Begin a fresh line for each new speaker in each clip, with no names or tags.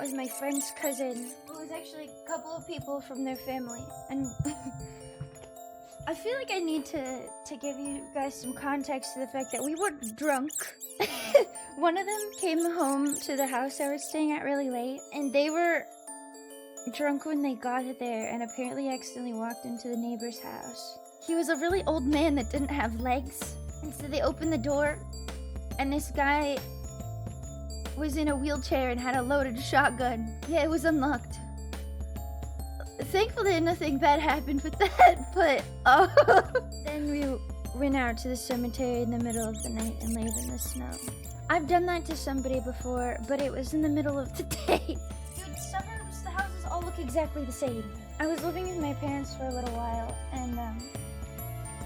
with my friend's cousin, who was actually a couple of people from their family. And I feel like I need to give you guys some context to the fact that we were drunk. One of them came home to the house I was staying at really late, and they were drunk when they got there and apparently accidentally walked into the neighbor's house. He was a really old man that didn't have legs, and so they opened the door, and this guy was in a wheelchair and had a loaded shotgun. Yeah, it was unlocked. Thankfully, nothing bad happened with that, but then we went out to the cemetery in the middle of the night and laid in the snow. I've done that to somebody before, but it was in the middle of the day. Dude, suburbs, the houses all look exactly the same. I was living with my parents for a little while, and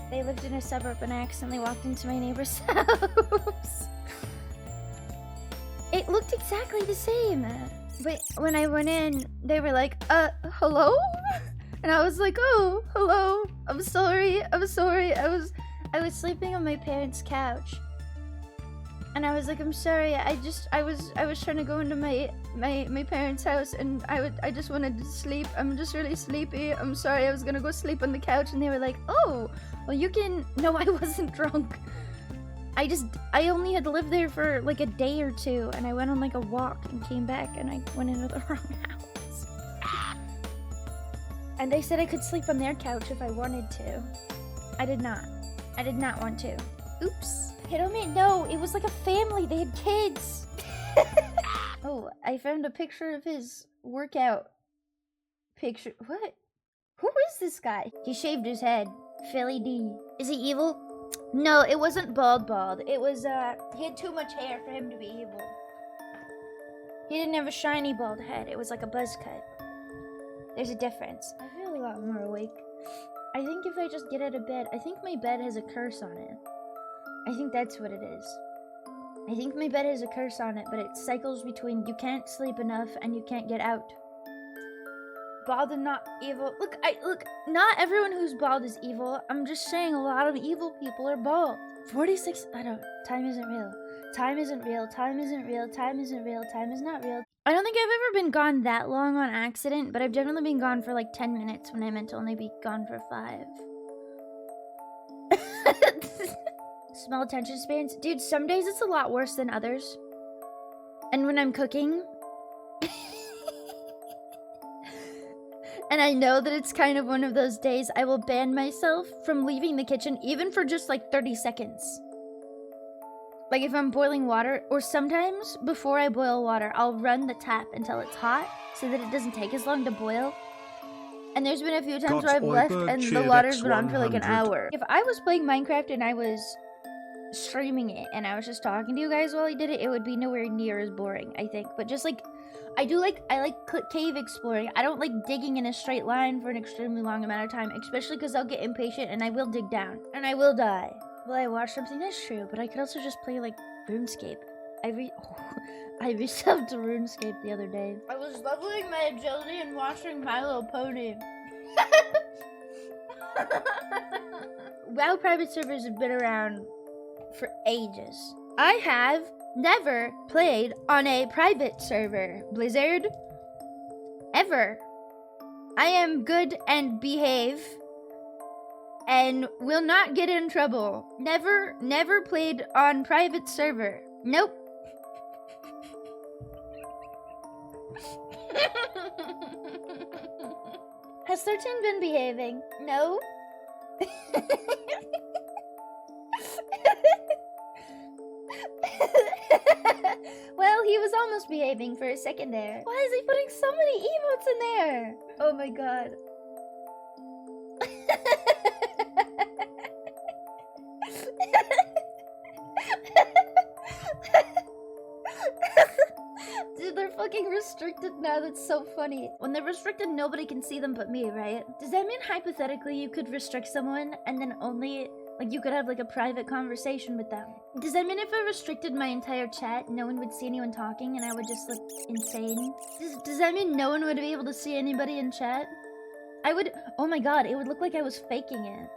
they lived in a suburb, and I accidentally walked into my neighbor's house. It looked exactly the same. But when I went in, they were like, hello? And I was like, oh, hello. I'm sorry. I was sleeping on my parents' couch. And I was like, I'm sorry. I was trying to go into my parents' house, and I just wanted to sleep. I'm just really sleepy. I'm sorry. I was gonna go sleep on the couch. And they were like, oh, well, you can. No, I wasn't drunk. I only had lived there for like a day or two, and I went on like a walk and came back, and I went into the wrong house. And they said I could sleep on their couch if I wanted to. I did not want to. Oops. No, it was like a family. They had kids. Oh, I found a picture of his workout picture. What? Who is this guy? He shaved his head. Philly D. Is he evil? No, it wasn't bald. It was, he had too much hair for him to be evil. He didn't have a shiny bald head. It was like a buzz cut. There's a difference. I feel a lot more awake. I think if I just get out of bed, I think my bed has a curse on it. I think that's what it is. I think my bed has a curse on it, but it cycles between you can't sleep enough and you can't get out. Bald and not evil. Look, not everyone who's bald is evil. I'm just saying a lot of evil people are bald. 46, time isn't real. Time isn't real. Time isn't real. Time isn't real. Time is not real. I don't think I've ever been gone that long on accident, but I've definitely been gone for like 10 minutes when I meant to only be gone for 5. Small attention spans. Dude, some days it's a lot worse than others. And when I'm cooking, and I know that it's kind of one of those days, I will ban myself from leaving the kitchen even for just like 30 seconds. Like if I'm boiling water, or sometimes before I boil water, I'll run the tap until it's hot so that it doesn't take as long to boil. And there's been a few times where I've left and the water's been on for like an hour. If I was playing Minecraft and I was streaming it and I was just talking to you guys while I did it, it would be nowhere near as boring, I think. But just like, I like cave exploring. I don't like digging in a straight line for an extremely long amount of time, especially because I'll get impatient and I will dig down. And I will die. Will I watch something? That's true, but I could also just play like RuneScape. I resubbed to RuneScape the other day. I was leveling my agility and watching My Little Pony. WoW private servers have been around for ages. I have never played on a private server, Blizzard. Ever. I am good and behave and will not get in trouble. Never played on private server. Nope. Has 13 been behaving? No. Well, he was almost behaving for a second there. Why is he putting so many emotes in there? Oh my god. Dude, they're fucking restricted now. That's so funny. When they're restricted, nobody can see them but me, right? Does that mean hypothetically you could restrict someone and then only, like, you could have like a private conversation with them? Does that mean if I restricted my entire chat, no one would see anyone talking and I would just look insane? Does that mean no one would be able to see anybody in chat? I would, oh my god, it would look like I was faking it.